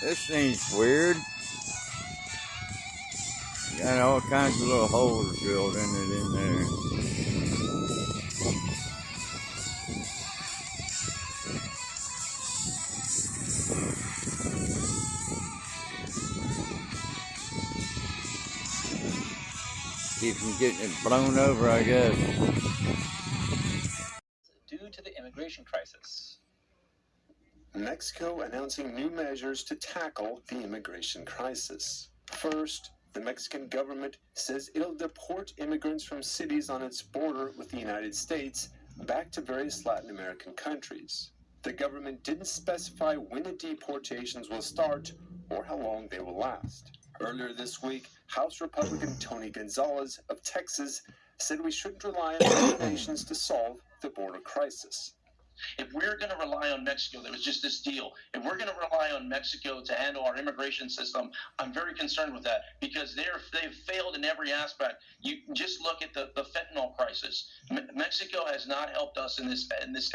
This thing's weird. Got all kinds of little holes drilled in it in there. Keep from getting it blown over, I guess. Due to the immigration crisis. Mexico announcing new measures to tackle the immigration crisis. First, the Mexican government says it'll deport immigrants from cities on its border with the United States back to various Latin American countries. The government didn't specify when the deportations will start or how long they will last. Earlier this week, House Republican Tony Gonzalez of Texas said we shouldn't rely on other nations to solve the border crisis. If we're going to rely on Mexico, there was just this deal. If we're going to rely on Mexico to handle our immigration system, I'm very concerned with that because they've failed in every aspect. You just look at the fentanyl crisis. Mexico has not helped us in this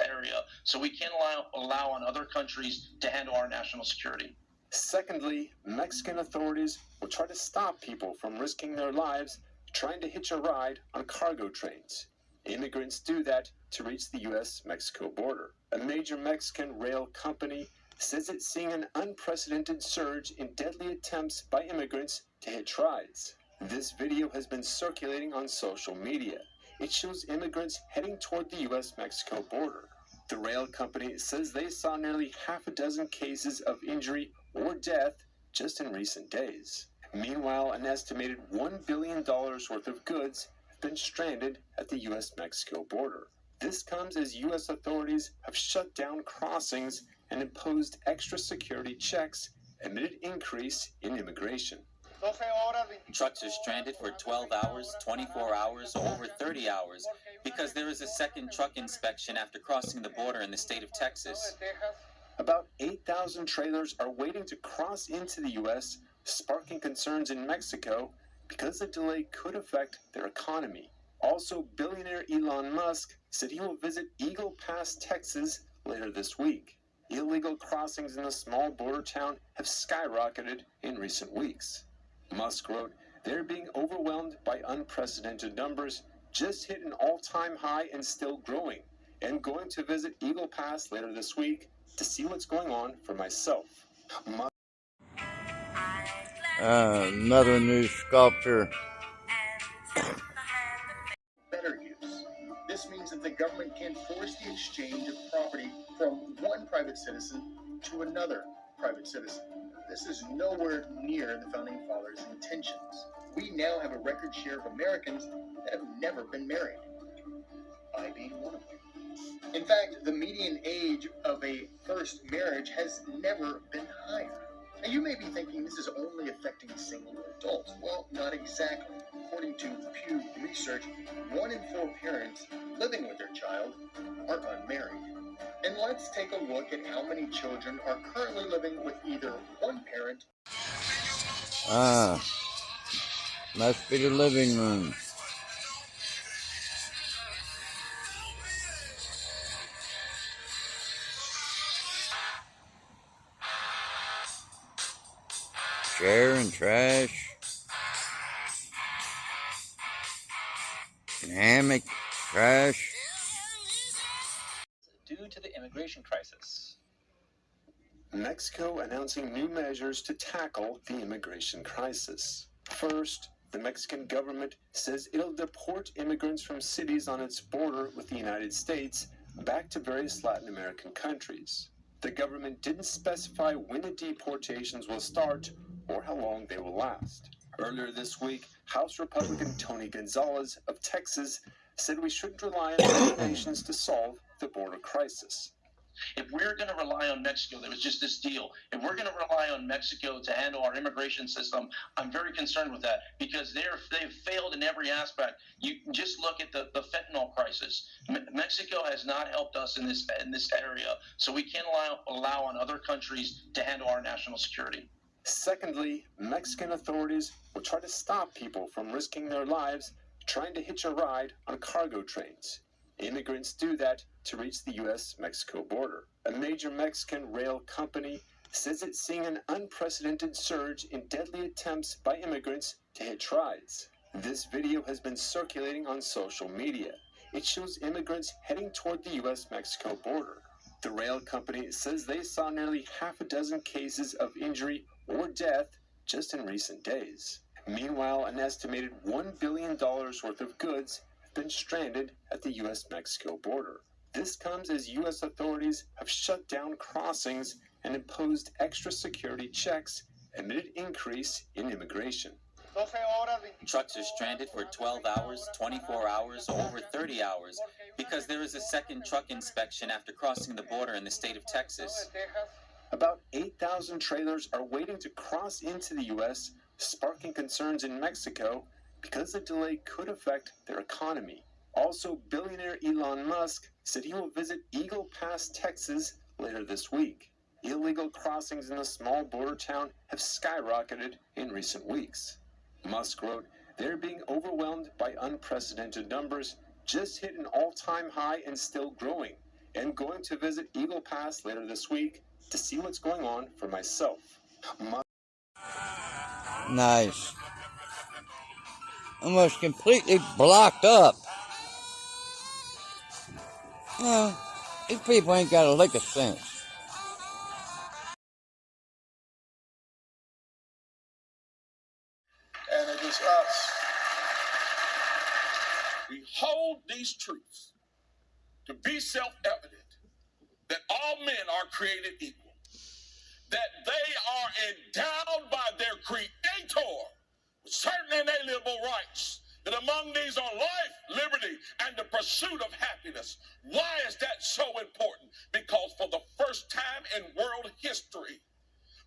area, so we can't allow on other countries to handle our national security. Secondly, Mexican authorities will try to stop people from risking their lives trying to hitch a ride on cargo trains. Immigrants do that to reach the U.S.-Mexico border. A major Mexican rail company says it's seeing an unprecedented surge in deadly attempts by immigrants to hitch rides. This video has been circulating on social media. It shows immigrants heading toward the U.S.-Mexico border. The rail company says they saw nearly half a dozen cases of injury or death just in recent days. Meanwhile, an estimated $1 billion worth of goods been stranded at the U.S.-Mexico border. This comes as U.S. authorities have shut down crossings and imposed extra security checks amid an increase in immigration. Trucks are stranded for 12 hours, 24 hours, or over 30 hours because there is a second truck inspection after crossing the border in the state of Texas. About 8,000 trailers are waiting to cross into the U.S., sparking concerns in Mexico because the delay could affect their economy. Also, billionaire Elon Musk said he will visit Eagle Pass, Texas later this week. Illegal crossings in the small border town have skyrocketed in recent weeks. Musk wrote, "They're being overwhelmed by unprecedented numbers, just hit an all-time high and still growing, and going to visit Eagle Pass later this week to see what's going on for myself." Another new sculpture. Better use. This means that the government can force the exchange of property from one private citizen to another private citizen. This is nowhere near the Founding Fathers' intentions. We now have a record share of Americans that have never been married, I being one of them. In fact, the median age of a first marriage has never been higher. Now, you may be thinking this is only affecting single adults. Well, not exactly. According to Pew Research, 1 in 4 parents living with their child are unmarried. And let's take a look at how many children are currently living with either one parent. Must be the living room. Chair and trash. And hammock, trash. Due to the immigration crisis. Mexico announcing new measures to tackle the immigration crisis. First, the Mexican government says it'll deport immigrants from cities on its border with the United States back to various Latin American countries. The government didn't specify when the deportations will start or how long they will last. Earlier this week, House Republican Tony Gonzalez of Texas said we shouldn't rely on other nations to solve the border crisis. If we're going to rely on Mexico, there was just this deal. If we're going to rely on Mexico to handle our immigration system, I'm very concerned with that because they've failed in every aspect. You just look at the fentanyl crisis. Mexico has not helped us in this area, so we can't allow on other countries to handle our national security. Secondly, Mexican authorities will try to stop people from risking their lives trying to hitch a ride on cargo trains. Immigrants do that to reach the U.S.-Mexico border. A major Mexican rail company says it's seeing an unprecedented surge in deadly attempts by immigrants to hitch rides. This video has been circulating on social media. It shows immigrants heading toward the U.S.-Mexico border. The rail company says they saw nearly half a dozen cases of injury or death just in recent days. Meanwhile, an estimated $1 billion worth of goods have been stranded at the U.S.-Mexico border. This comes as U.S. authorities have shut down crossings and imposed extra security checks amid an increase in immigration. Trucks are stranded for 12 hours, 24 hours, or over 30 hours because there is a second truck inspection after crossing the border in the state of Texas. About 8,000 trailers are waiting to cross into the U.S., sparking concerns in Mexico because the delay could affect their economy. Also, billionaire Elon Musk said he will visit Eagle Pass, Texas later this week. Illegal crossings in the small border town have skyrocketed in recent weeks. Musk wrote, "They're being overwhelmed by unprecedented numbers, just hit an all-time high and still growing, and going to visit Eagle Pass later this week to see what's going on for myself." Nice. Almost completely blocked up. No, these people ain't got a lick of sense. And it is us. We hold these truths to be self-evident that all men are created equal, that they are endowed by their Creator with certain inalienable rights, that among these are life, liberty, and the pursuit of happiness. Why is that so important? Because for the first time in world history,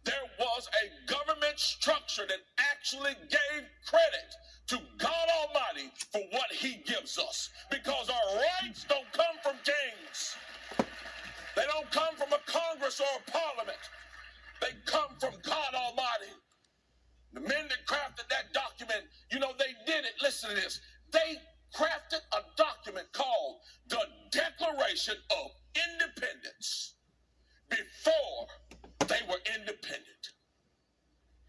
there was a government structure that actually gave credit to God Almighty for what He gives us. Because our rights don't come from kings. They don't come from a Congress or a parliament. They come from God Almighty. The men that crafted that document, you know, they did it. Listen to this. They crafted a document called the Declaration of Independence before they were independent.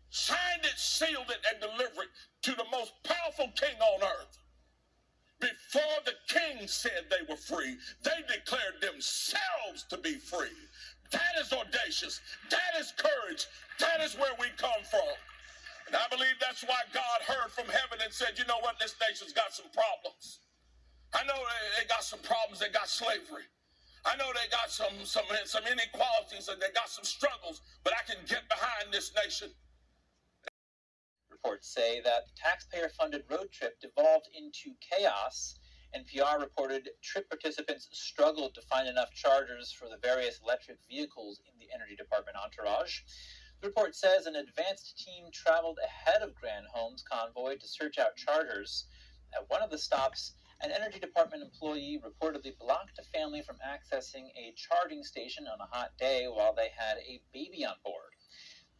Signed it, sealed it, and delivered it to the most powerful king on earth. Before the king said they were free, they declared themselves to be free. That is audacious. That is courage. That is where we come from. And I believe that's why God heard from heaven and said, you know what, this nation's got some problems. I know they got some problems. They got slavery. I know they got some inequalities and they got some struggles, but I can get behind this nation. Reports say that the taxpayer-funded road trip devolved into chaos. NPR reported trip participants struggled to find enough chargers for the various electric vehicles in the Energy Department entourage. The report says an advanced team traveled ahead of Granholm's convoy to search out chargers. At one of the stops, an Energy Department employee reportedly blocked a family from accessing a charging station on a hot day while they had a baby on board.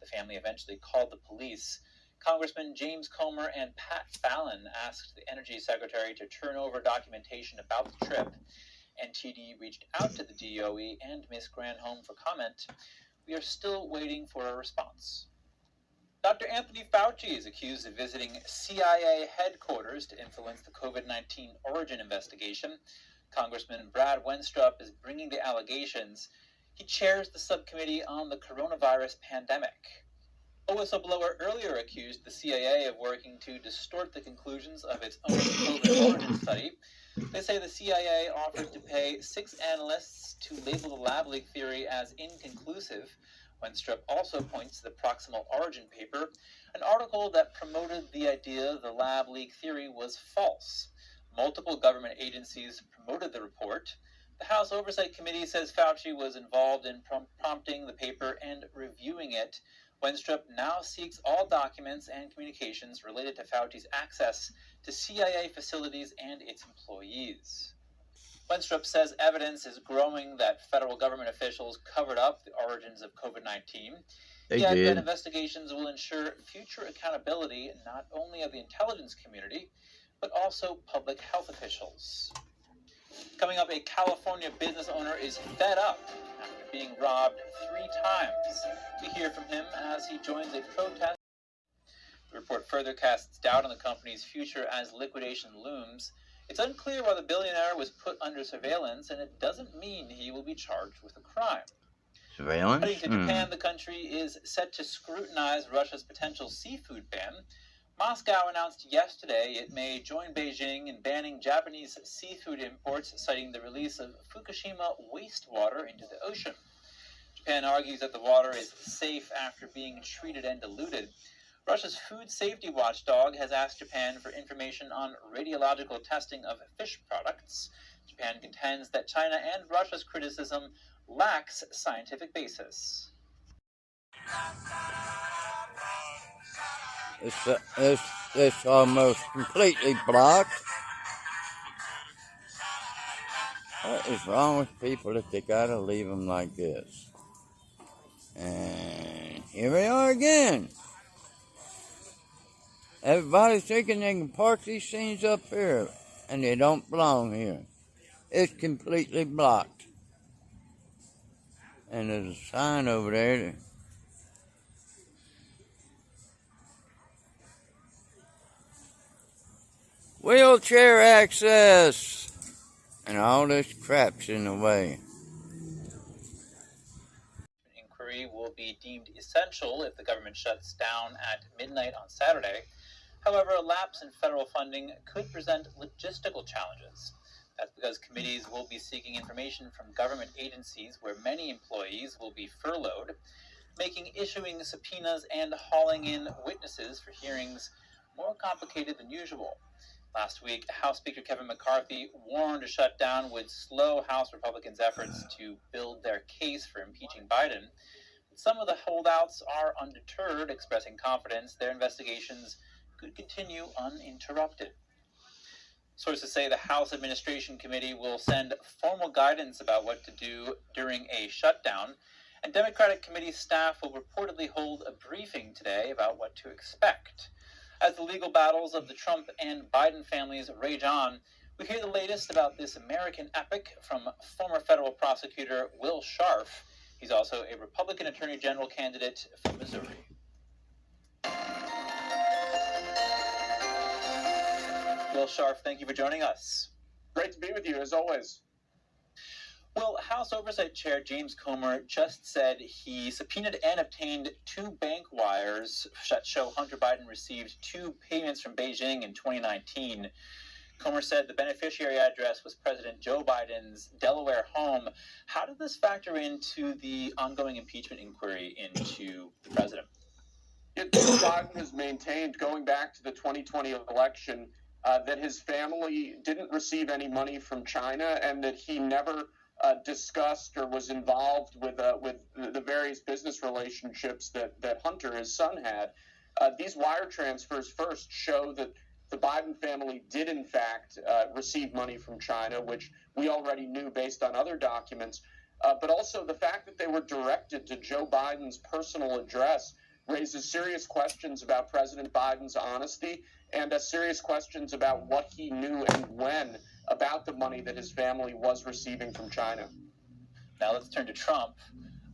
The family eventually called the police. Congressman James Comer and Pat Fallon asked the Energy Secretary to turn over documentation about the trip. NTD reached out to the DOE and Ms. Granholm for comment. We are still waiting for a response. Dr. Anthony Fauci is accused of visiting CIA headquarters to influence the COVID-19 origin investigation. Congressman Brad Wenstrup is bringing the allegations. He chairs the subcommittee on the coronavirus pandemic. A whistleblower earlier accused the CIA of working to distort the conclusions of its own COVID origin study. They say the CIA offered to pay 6 analysts to label the lab leak theory as inconclusive. Wenstrup also points to the proximal origin paper, an article that promoted the idea the lab leak theory was false. Multiple government agencies promoted the report. The House Oversight Committee says Fauci was involved in prompting the paper and reviewing it. Wenstrup now seeks all documents and communications related to Fauci's access to CIA facilities and its employees. Wenstrup says evidence is growing that federal government officials covered up the origins of COVID-19. Yet that investigations will ensure future accountability not only of the intelligence community, but also public health officials. Coming up, a California business owner is fed up after being robbed 3 times. We hear from him as he joins a protest. The report further casts doubt on the company's future as liquidation looms. It's unclear why the billionaire was put under surveillance, and it doesn't mean he will be charged with a crime. Surveillance? Heading to Japan, the country is set to scrutinize Russia's potential seafood ban. Moscow announced yesterday it may join Beijing in banning Japanese seafood imports, citing the release of Fukushima wastewater into the ocean. Japan argues that the water is safe after being treated and diluted. Russia's food safety watchdog has asked Japan for information on radiological testing of fish products. Japan contends that China and Russia's criticism lacks scientific basis. It's almost completely blocked. What is wrong with people if they gotta leave them like this? And here we are again. Everybody's thinking they can park these things up here, and they don't belong here. It's completely blocked. And there's a sign over there. Wheelchair access! And all this crap's in the way. Inquiry will be deemed essential if the government shuts down at midnight on Saturday. However, a lapse in federal funding could present logistical challenges. That's because committees will be seeking information from government agencies where many employees will be furloughed, making issuing subpoenas and hauling in witnesses for hearings more complicated than usual. Last week, House Speaker Kevin McCarthy warned a shutdown would slow House Republicans' efforts to build their case for impeaching Biden. Some of the holdouts are undeterred, expressing confidence their investigations could continue uninterrupted. Sources say the House Administration Committee will send formal guidance about what to do during a shutdown, and Democratic committee staff will reportedly hold a briefing today about what to expect. As the legal battles of the Trump and Biden families rage on, we hear the latest about this American epic from former federal prosecutor Will Scharf. He's also a Republican Attorney General candidate from Missouri. Will Scharf, thank you for joining us. Great to be with you, as always. Well, House Oversight Chair James Comer just said he subpoenaed and obtained 2 bank wires that show Hunter Biden received 2 payments from Beijing in 2019. Comer said the beneficiary address was President Joe Biden's Delaware home. How did this factor into the ongoing impeachment inquiry into the president? Joe Biden has maintained, going back to the 2020 election, that his family didn't receive any money from China and that he never discussed or was involved with the various business relationships that Hunter, his son, had. These wire transfers first show that the Biden family did, in fact, receive money from China, which we already knew based on other documents. But also the fact that they were directed to Joe Biden's personal address raises serious questions about President Biden's honesty and serious questions about what he knew and when about the money that his family was receiving from China. Now let's turn to Trump.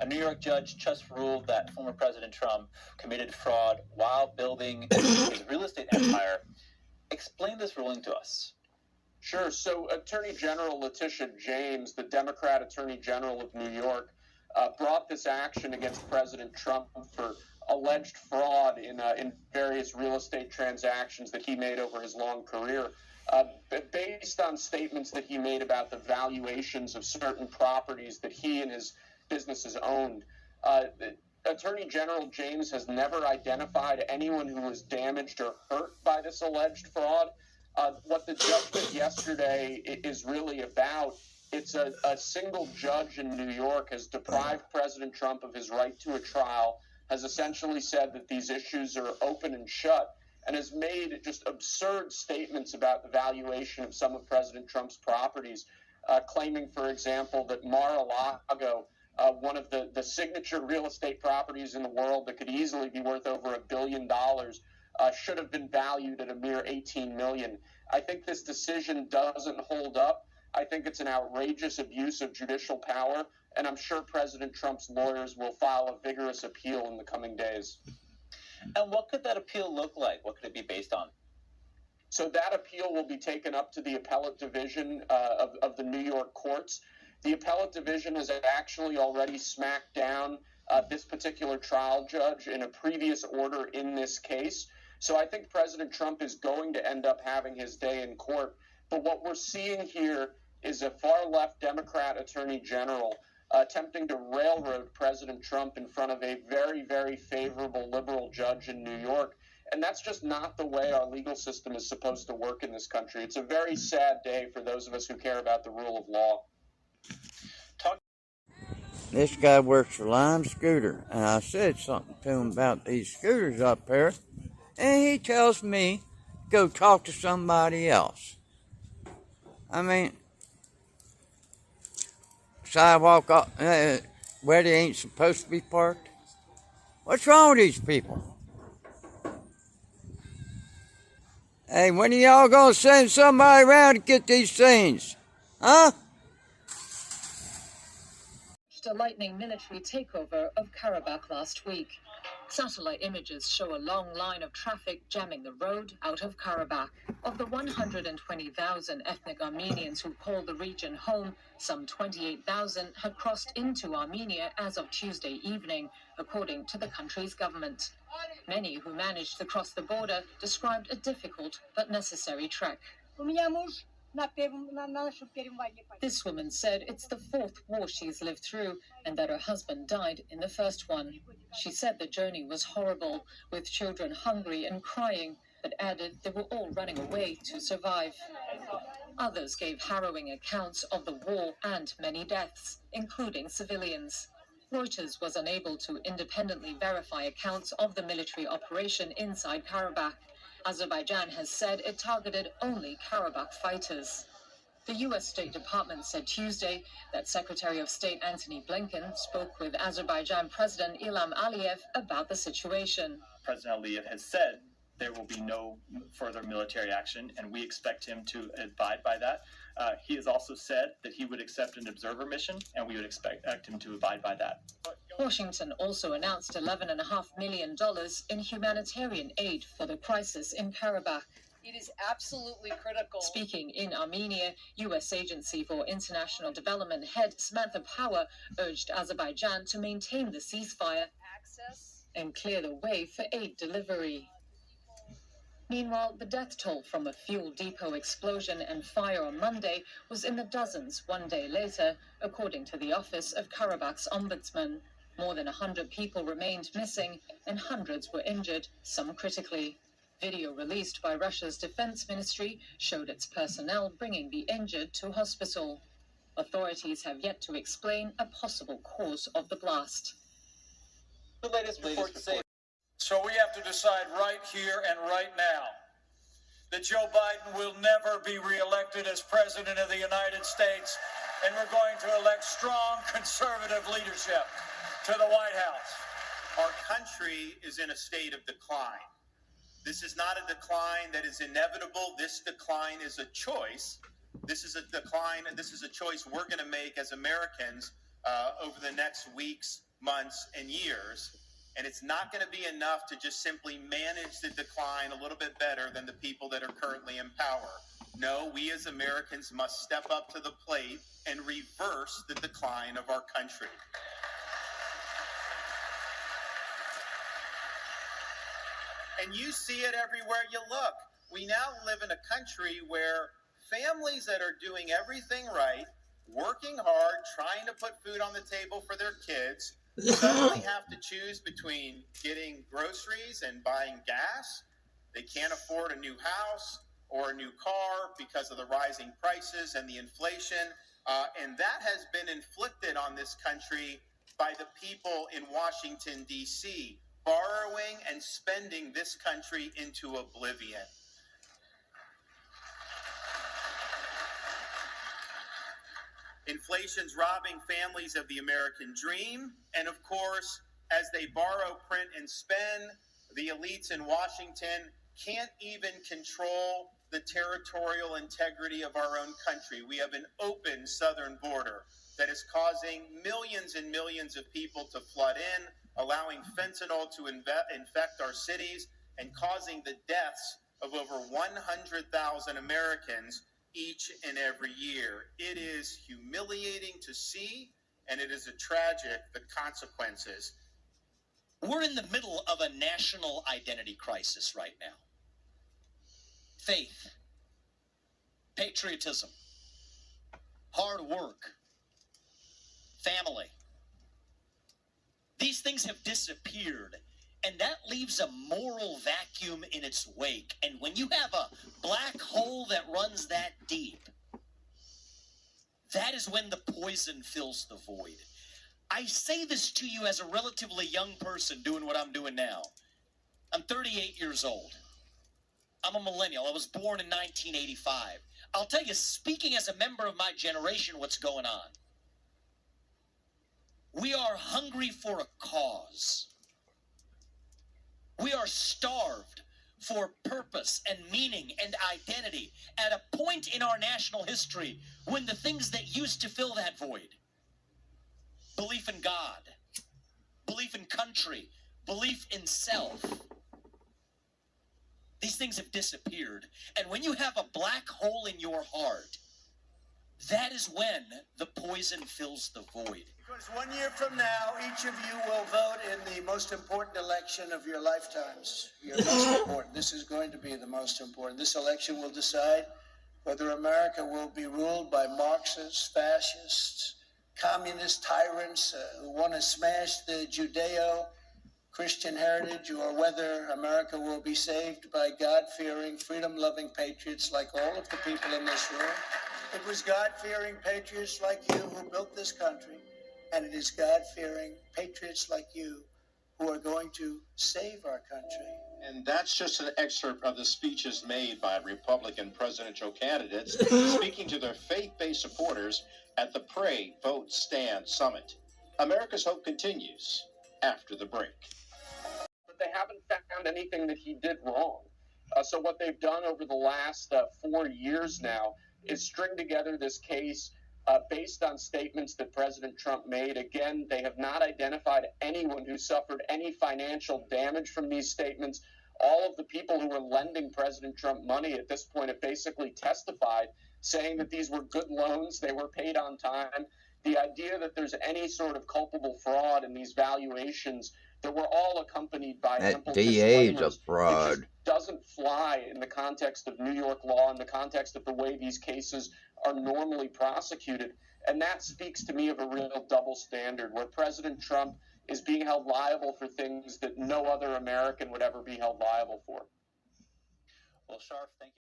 A New York judge just ruled that former President Trump committed fraud while building his real estate empire. Explain this ruling to us. Sure. So Attorney General Letitia James, the Democrat Attorney General of New York, brought this action against President Trump for alleged fraud in various real estate transactions that he made over his long career. Based on statements that he made about the valuations of certain properties that he and his businesses owned. Attorney General James has never identified anyone who was damaged or hurt by this alleged fraud. What the judgment yesterday is really about, it's a single judge in New York has deprived President Trump of his right to a trial, has essentially said that these issues are open and shut, and has made just absurd statements about the valuation of some of President Trump's properties, claiming, for example, that Mar-a-Lago, one of the signature real estate properties in the world that could easily be worth over $1 billion, should have been valued at a mere $18 million. I think this decision doesn't hold up. I think it's an outrageous abuse of judicial power. and I'm sure President Trump's lawyers will file a vigorous appeal in the coming days. And what could that appeal look like? What could it be based on? So that appeal will be taken up to the appellate division of the New York courts. The appellate division has actually already smacked down this particular trial judge in a previous order in this case. So I think President Trump is going to end up having his day in court. But what we're seeing here is a far-left Democrat attorney general attempting to railroad President Trump in front of a very, very favorable liberal judge in New York. And that's just not the way our legal system is supposed to work in this country. It's a very sad day for those of us who care about the rule of law. This guy works for Lime Scooter, and I said something to him about these scooters up here, and he tells me, go talk to somebody else. I mean, sidewalk where they ain't supposed to be parked. What's wrong with these people? Hey, when are y'all gonna send somebody around to get these things? Huh? A lightning military takeover of Karabakh last week. Satellite images show a long line of traffic jamming the road out of Karabakh. Of the 120,000 ethnic Armenians who call the region home, some 28,000 had crossed into Armenia as of Tuesday evening, according to the country's government. Many who managed to cross the border described a difficult but necessary trek. This woman said it's the fourth war she's lived through and that her husband died in the first one. She said the journey was horrible, with children hungry and crying, but added they were all running away to survive. Others gave harrowing accounts of the war and many deaths, including civilians. Reuters was unable to independently verify accounts of the military operation inside Karabakh. Azerbaijan has said it targeted only Karabakh fighters. The U.S. State Department said Tuesday that Secretary of State Antony Blinken spoke with Azerbaijan President Ilham Aliyev about the situation. President Aliyev has said there will be no further military action, and we expect him to abide by that. He has also said that he would accept an observer mission, and we would expect him to abide by that. Washington also announced $11.5 million in humanitarian aid for the crisis in Karabakh. It is absolutely critical. Speaking in Armenia, U.S. Agency for International Development head Samantha Power urged Azerbaijan to maintain the ceasefire and clear the way for aid delivery. Meanwhile, the death toll from a fuel depot explosion and fire on Monday was in the dozens one day later, according to the Office of Karabakh's Ombudsman. More than 100 people remained missing and hundreds were injured, some critically. Video released by Russia's defense ministry showed its personnel bringing the injured to hospital. Authorities have yet to explain a possible cause of the blast. The latest report say. So we have to decide right here and right now that Joe Biden will never be reelected as president of the United States, and we're going to elect strong conservative leadership to the White House. Our country is in a state of decline. This is not a decline that is inevitable. This decline is a choice. This is a decline, and this is a choice we're going to make as Americans over the next weeks, months, and years. And it's not going to be enough to just simply manage the decline a little bit better than the people that are currently in power. No, we as Americans must step up to the plate and reverse the decline of our country. And you see it everywhere you look. We now live in a country where families that are doing everything right, working hard, trying to put food on the table for their kids, suddenly have to choose between getting groceries and buying gas. They can't afford a new house or a new car because of the rising prices and the inflation. And that has been inflicted on this country by the people in Washington, D.C., borrowing and spending this country into oblivion. Inflation's robbing families of the American dream. And of course, as they borrow, print, and spend, the elites in Washington can't even control the territorial integrity of our own country. We have an open southern border that is causing millions and millions of people to flood in, allowing fentanyl to infect our cities, and causing the deaths of over 100,000 Americans each and every year. It is humiliating to see, and it is tragic, the consequences. We're in the middle of a national identity crisis right now. Faith, patriotism, hard work, family. These things have disappeared, and that leaves a moral vacuum in its wake. And when you have a black hole that runs that deep, that is when the poison fills the void. I say this to you as a relatively young person doing what I'm doing now. I'm 38 years old. I'm a millennial. I was born in 1985. I'll tell you, speaking as a member of my generation, what's going on. We are hungry for a cause. We are starved for purpose and meaning and identity at a point in our national history when the things that used to fill that void, belief in God, belief in country, belief in self, these things have disappeared. And when you have a black hole in your heart, that is when the poison fills the void. Because 1 year from now, each of you will vote in the most important election of your lifetimes. Your most important. This is going to be the most important. This election will decide whether America will be ruled by Marxists, fascists, communist tyrants who want to smash the Judeo-Christian heritage, or whether America will be saved by God-fearing, freedom-loving patriots like all of the people in this room. It was God-fearing patriots like you who built this country, and it is God-fearing patriots like you who are going to save our country. And that's just an excerpt of the speeches made by Republican presidential candidates speaking to their faith-based supporters at the Pray, Vote, Stand Summit. America's hope continues after the break. But they haven't found anything that he did wrong. So what they've done over the last 4 years now is string together this case based on statements that President Trump made. Again, they have not identified anyone who suffered any financial damage from these statements. All of the people who were lending President Trump money at this point have basically testified, saying that these were good loans, they were paid on time. The idea that there's any sort of culpable fraud in these valuations that were all accompanied by that DA's a fraud. It just doesn't fly in the context of New York law, in the context of the way these cases are normally prosecuted. And that speaks to me of a real double standard, where President Trump is being held liable for things that no other American would ever be held liable for. Well, Sharf, thank you.